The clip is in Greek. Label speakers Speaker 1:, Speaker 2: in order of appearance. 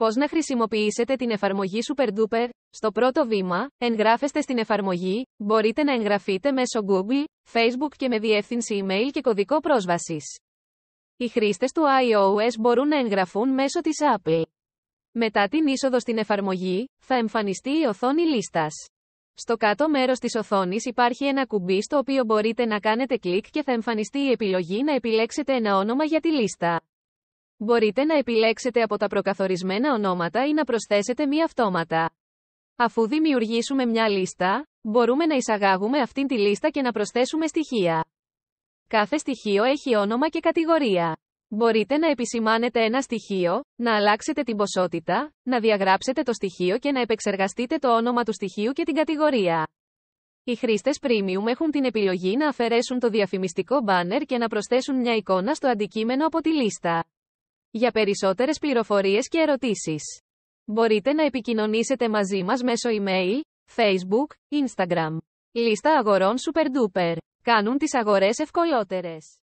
Speaker 1: Πώς να χρησιμοποιήσετε την εφαρμογή SuperDuper? Στο πρώτο βήμα, εγγράφεστε στην εφαρμογή, μπορείτε να εγγραφείτε μέσω Google, Facebook και με διεύθυνση email και κωδικό πρόσβασης. Οι χρήστες του iOS μπορούν να εγγραφούν μέσω της Apple. Μετά την είσοδο στην εφαρμογή, θα εμφανιστεί η οθόνη λίστας. Στο κάτω μέρος της οθόνης υπάρχει ένα κουμπί στο οποίο μπορείτε να κάνετε κλικ και θα εμφανιστεί η επιλογή να επιλέξετε ένα όνομα για τη λίστα. Μπορείτε να επιλέξετε από τα προκαθορισμένα ονόματα ή να προσθέσετε μία αυτόματα. Αφού δημιουργήσουμε μια λίστα, μπορούμε να εισαγάγουμε αυτήν τη λίστα και να προσθέσουμε στοιχεία. Κάθε στοιχείο έχει όνομα και κατηγορία. Μπορείτε να επισημάνετε ένα στοιχείο, να αλλάξετε την ποσότητα, να διαγράψετε το στοιχείο και να επεξεργαστείτε το όνομα του στοιχείου και την κατηγορία. Οι χρήστες Premium έχουν την επιλογή να αφαιρέσουν το διαφημιστικό banner και να προσθέσουν μια εικόνα στο αντικείμενο από τη λίστα. Για περισσότερες πληροφορίες και ερωτήσεις, μπορείτε να επικοινωνήσετε μαζί μας μέσω email, Facebook, Instagram. Λίστα αγορών SuperDuper. Κάνουν τις αγορές ευκολότερες.